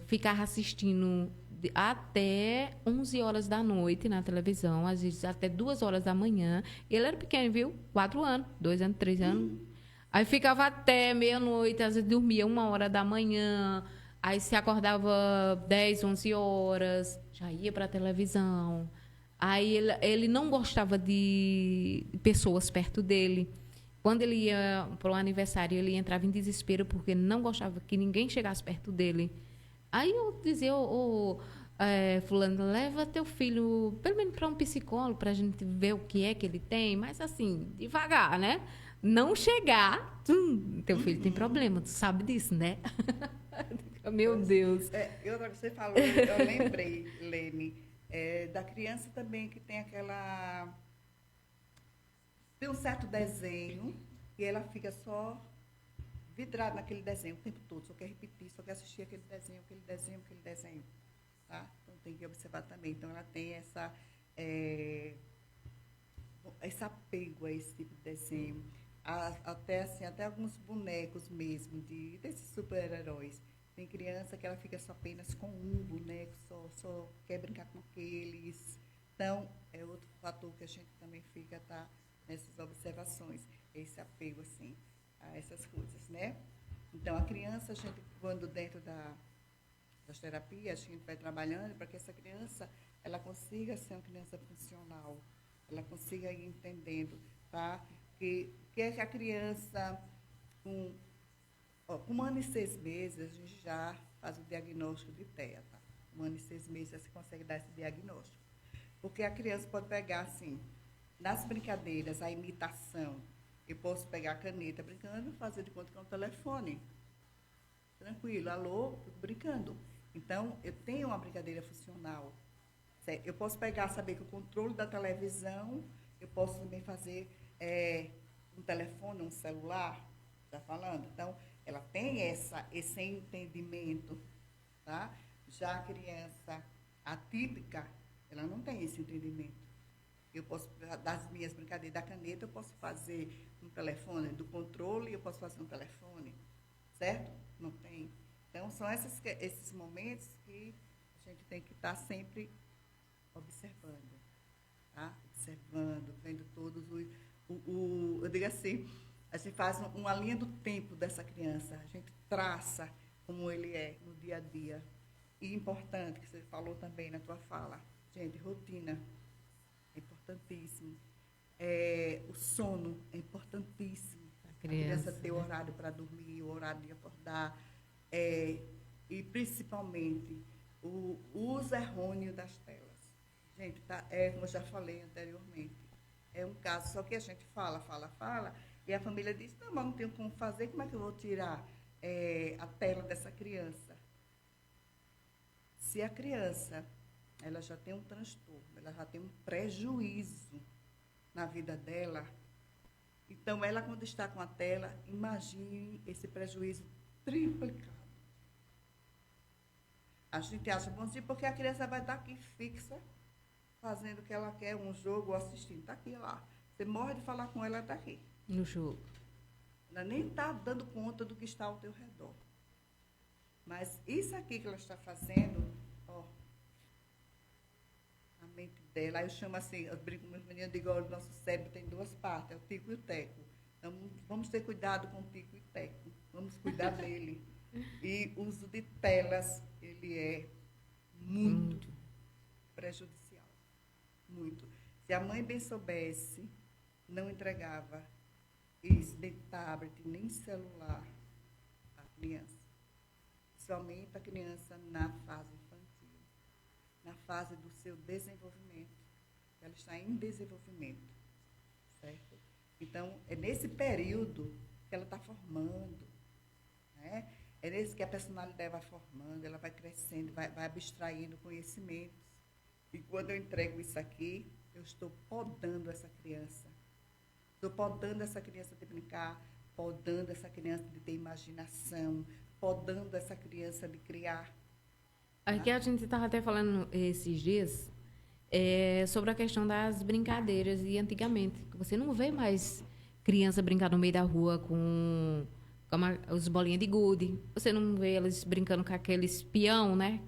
ficava assistindo até 11 horas da noite na televisão, às vezes até 2 horas da manhã. Ele era pequeno, viu? 4 anos, 2 anos, 3 anos. Aí ficava até meia-noite, às vezes dormia 1 hora da manhã, aí se acordava 10, 11 horas, já ia para a televisão. Aí ele não gostava de pessoas perto dele. Quando ele ia para o aniversário, ele entrava em desespero porque não gostava que ninguém chegasse perto dele. Aí eu dizia, fulano, leva teu filho pelo menos para um psicólogo para a gente ver o que é que ele tem, mas assim, devagar, né? Não chegar, teu filho tem problema, tu sabe disso, né? Meu Deus. Outra que você falou, eu lembrei, Lene, da criança também que tem tem um certo desenho e ela fica só vidrada naquele desenho o tempo todo, só quer repetir, só quer assistir aquele desenho, aquele desenho, aquele desenho. Tá? Então tem que observar também. Então ela tem esse apego a esse tipo de desenho. Até alguns bonecos mesmo, desses super-heróis. Tem criança que ela fica só apenas com um boneco, só quer brincar com aqueles. Então, é outro fator que a gente também fica nessas observações, esse apego assim, a essas coisas, né? Então, a criança, a gente, quando dentro das terapias, a gente vai trabalhando para que essa criança ela consiga ser uma criança funcional, ela consiga ir entendendo, tá? Que é que a criança, com 1 ano e 6 meses, a gente já faz o diagnóstico de TEA, tá? 1 ano e 6 meses, você consegue dar esse diagnóstico. Porque a criança pode pegar, assim, nas brincadeiras, a imitação. Eu posso pegar a caneta brincando e fazer de conta que é um telefone. Tranquilo, alô, brincando. Então, eu tenho uma brincadeira funcional. Certo? Eu posso saber que o controle da televisão, eu posso também fazer um telefone, um celular, está falando? Então, ela tem esse entendimento, tá? Já a criança atípica, ela não tem esse entendimento. Eu posso, das minhas brincadeiras da caneta, eu posso fazer um telefone, do controle, eu posso fazer um telefone, certo? Não tem. Então, são esses momentos que a gente tem que estar sempre observando, tá? Observando, vendo todos eu digo assim, a gente faz uma linha do tempo dessa criança, a gente traça como ele é no dia a dia. E importante, que você falou também na tua fala, gente, rotina é importantíssimo. O sono é importantíssimo. A criança ter o horário para dormir, o horário de acordar. E, principalmente, o uso errôneo das telas. Gente, como eu já falei anteriormente, é um caso, só que a gente fala, e a família diz, não, mas não tenho como fazer, como é que eu vou tirar a tela dessa criança? Se a criança ela já tem um transtorno, ela já tem um prejuízo na vida dela, então ela, quando está com a tela, imagine esse prejuízo triplicado. A gente acha bonzinho porque a criança vai estar aqui fixa, fazendo o que ela quer, um jogo ou assistindo. Está aqui lá. Você morre de falar com ela, ela está aqui. No jogo. Ela nem está dando conta do que está ao teu redor. Mas isso aqui que ela está fazendo, a mente dela, aí eu chamo assim, eu brinco com meus meninos, eu digo, o nosso cérebro tem 2 partes, é o tico e o teco. Então, vamos ter cuidado com o tico e o teco. Vamos cuidar dele. E o uso de telas, ele é muito prejudicial. Muito. Se a mãe bem soubesse, não entregava isso, nem tablet, nem celular à criança. Principalmente a criança na fase infantil, na fase do seu desenvolvimento. Ela está em desenvolvimento, certo? Então, é nesse período que ela está formando, né? É nesse que a personalidade vai formando, ela vai crescendo, vai abstraindo conhecimentos. E quando eu entrego isso aqui, eu estou podando essa criança. Estou podando essa criança de brincar, podando essa criança de ter imaginação, podando essa criança de criar. Aqui a gente estava até falando esses dias sobre a questão das brincadeiras e antigamente. Você não vê mais criança brincar no meio da rua com os bolinhas de gude. Você não vê eles brincando com aqueles peão, né?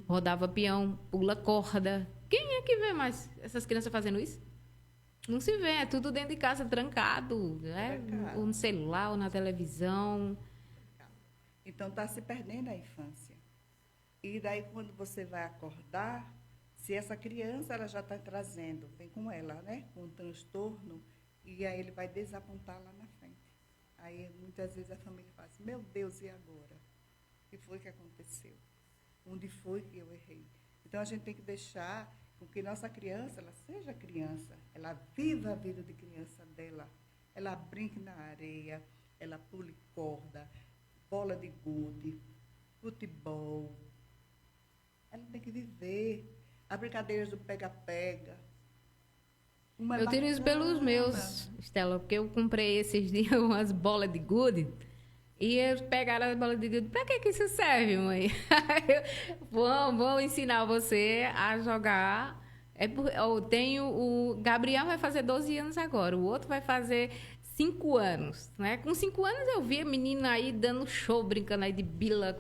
Rodava peão, pula corda. Quem é que vê mais essas crianças fazendo isso? Não se vê, é tudo dentro de casa, trancado, né? Ou no celular, ou na televisão. Então, está se perdendo a infância. E daí, quando você vai acordar, se essa criança ela já está trazendo, vem com ela, né? Com um transtorno, e aí ele vai desapontar lá na frente. Aí, muitas vezes, a família fala assim, meu Deus, e agora? O que foi que aconteceu? Onde foi que eu errei? Então, a gente tem que deixar com que nossa criança, ela seja criança, ela viva a vida de criança dela, ela brinque na areia, ela pule corda, bola de gude, futebol. Ela tem que viver. As brincadeiras do pega-pega. Eu tiro isso pelos meus, Estela, porque eu comprei esses dias umas bolas de gude e eles pegaram as bolas de gude. Pra que isso serve, mãe? Vou ensinar você a jogar. Eu tenho o Gabriel vai fazer 12 anos agora, o outro vai fazer 5 anos, né? Com 5 anos eu vi a menina aí dando show, brincando aí de bila.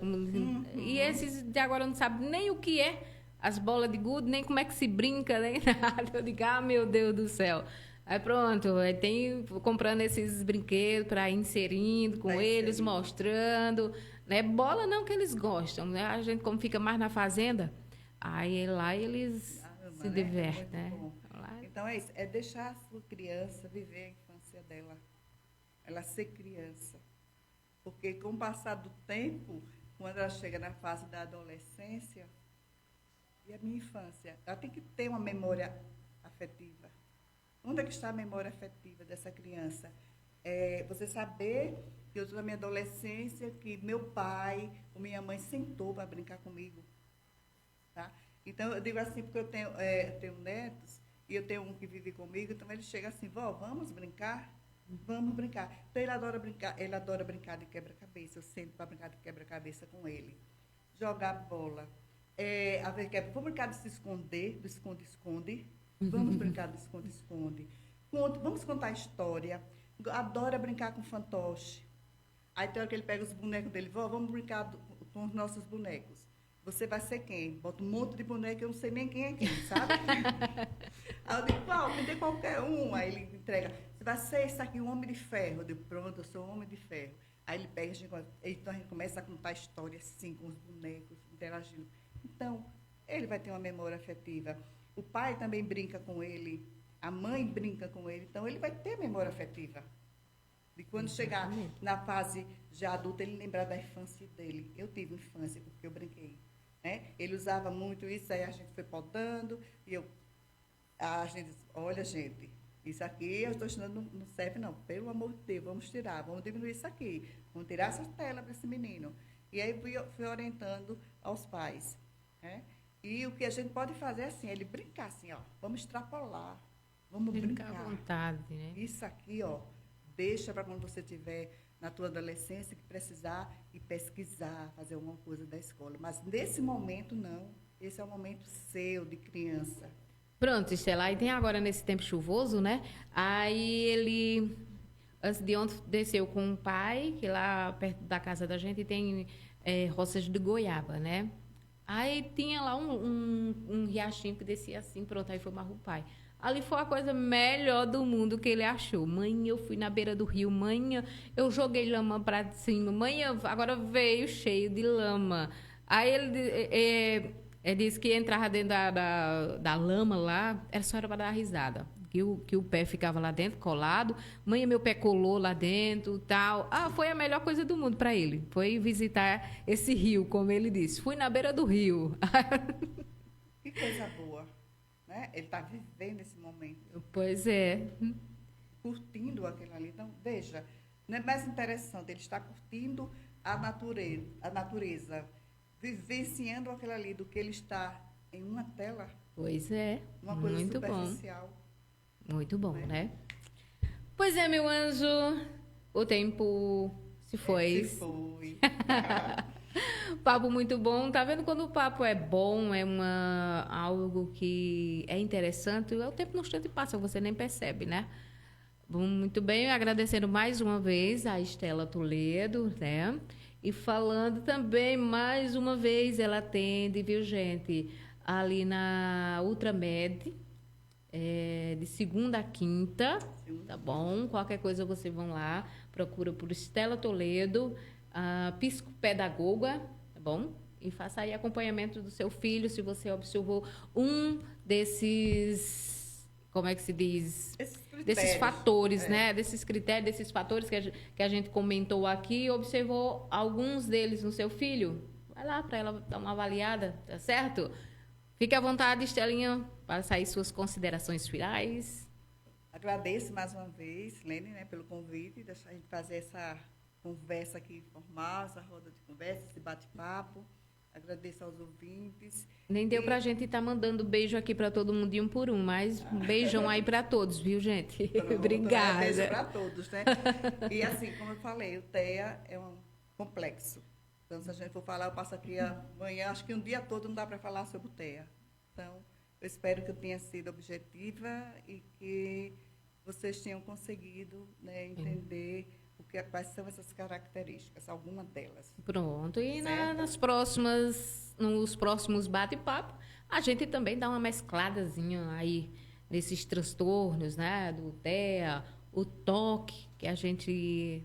E esses de agora não sabem nem o que é as bolas de gude, nem como é que se brinca, nem nada. Eu digo, meu Deus do céu. Aí pronto, aí tem comprando esses brinquedos para ir inserindo com eles, mostrando. Né? Bola não que eles gostam, né? A gente como fica mais na fazenda, aí lá eles se divertem, né? Então é isso, é deixar a sua criança viver a infância dela. Ela ser criança. Porque com o passar do tempo, quando ela chega na fase da adolescência, e a minha infância, ela tem que ter uma memória afetiva. Onde é que está a memória afetiva dessa criança? Você saber que eu estou na minha adolescência, que meu pai ou minha mãe sentou para brincar comigo. Tá? Então, eu digo assim, porque eu tenho netos, e eu tenho um que vive comigo, então ele chega assim, vó, vamos brincar? Vamos brincar. Então, ele adora brincar de quebra-cabeça. Eu sento para brincar de quebra-cabeça com ele. Jogar bola. Vamos brincar de se esconder, do esconde-esconde. Vamos brincar do esconde-esconde. Vamos contar história. Adora brincar com fantoche. Aí tem hora que ele pega os bonecos dele. Vó, vamos brincar com os nossos bonecos. Você vai ser quem? Bota um monte de boneco, eu não sei nem quem é quem, sabe? Aí eu digo, qual? Me dê qualquer um. Aí ele entrega. Você vai ser esse aqui, um homem de ferro. Eu digo, pronto, eu sou um homem de ferro. Aí ele pega, então a gente começa a contar história assim, com os bonecos, interagindo. Então, ele vai ter uma memória afetiva. O pai também brinca com ele, a mãe brinca com ele, então ele vai ter memória afetiva. E quando chegar na fase já adulta, ele lembrar da infância dele. Eu tive infância, porque eu brinquei. Né? Ele usava muito isso, aí a gente foi podando, e a gente disse, olha, gente, isso aqui eu estou ensinando, não serve não, pelo amor de Deus, vamos tirar, vamos diminuir isso aqui, vamos tirar essa tela para esse menino. E aí fui orientando aos pais. Né? E o que a gente pode fazer é assim, ele brincar assim, ó, vamos extrapolar, vamos brincar. À vontade, né? Isso aqui, ó, deixa para quando você estiver na tua adolescência que precisar ir pesquisar, fazer alguma coisa da escola. Mas nesse momento, não. Esse é o momento seu, de criança. Pronto, Estela, e tem agora nesse tempo chuvoso, né? Aí ele, antes de ontem, desceu com o pai, que lá perto da casa da gente tem roças de goiaba, né? Aí tinha lá um riachinho que descia assim, pronto, aí foi mais o pai. Ali foi a coisa melhor do mundo que ele achou. Mãe, eu fui na beira do rio. Mãe, eu joguei lama pra cima. Mãe, agora veio cheio de lama. Aí ele disse que entrava dentro da lama lá, era só para dar risada. Que o pé ficava lá dentro, colado. Mãe, meu pé colou lá dentro, tal. Foi a melhor coisa do mundo para ele. Foi visitar esse rio, como ele disse. Fui na beira do rio. Que coisa boa. Né? Ele está vivendo esse momento. Pois é. Curtindo aquilo ali. Então, veja, Não é mais interessante, ele está curtindo a natureza, vivenciando aquilo ali do que ele está em uma tela, Pois é, uma coisa muito bom. superficial. Muito bom, né? Pois é, meu anjo, o tempo se foi. Se foi. Papo muito bom. Tá vendo quando o papo é bom, é algo que é interessante, o tempo no instante passa, você nem percebe, né? Bom, muito bem, agradecendo mais uma vez a Estela Toledo, né? E falando também, mais uma vez, ela atende, viu, gente? Ali na Ultramed, de segunda a quinta, tá bom? Qualquer coisa vocês vão lá, procura por Estela Toledo, a psicopedagoga, tá bom? E faça aí acompanhamento do seu filho, se você observou um desses, como é que se diz? Desses fatores, né? Desses critérios, desses fatores que a gente comentou aqui, observou alguns deles no seu filho, vai lá para ela dar uma avaliada, tá certo? Fique à vontade, Estelinha, para sair suas considerações finais. Agradeço mais uma vez, Lene, né, pelo convite, deixar a gente fazer essa conversa aqui formal, essa roda de conversa, esse bate-papo. Agradeço aos ouvintes. Nem deu para a gente estar mandando beijo aqui para todo mundo de um por um, mas um beijão aí para todos, viu, gente? Pronto, Obrigada. Beijo para todos, né? E assim, como eu falei, o TEA é um complexo. Então, se a gente for falar, eu passo aqui amanhã, acho que um dia todo não dá para falar sobre o TEA. Então, eu espero que eu tenha sido objetiva e que vocês tenham conseguido, né, entender quais são essas características, alguma delas. Pronto, e nos próximos bate-papo, a gente também dá uma mescladazinha aí nesses transtornos, né, do TEA, o TOC, que a gente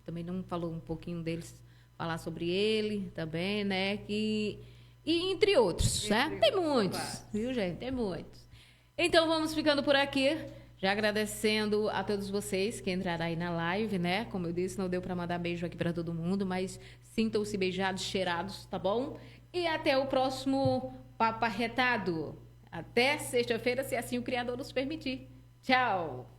também não falou um pouquinho deles, falar sobre ele também, né, e entre outros, né? Tem muitos, viu, gente? Tem muitos. Então, vamos ficando por aqui. Já agradecendo a todos vocês que entraram aí na live, né? Como eu disse, não deu para mandar beijo aqui para todo mundo, mas sintam-se beijados, cheirados, tá bom? E até o próximo Papo Arretado. Até sexta-feira, se assim o Criador nos permitir. Tchau!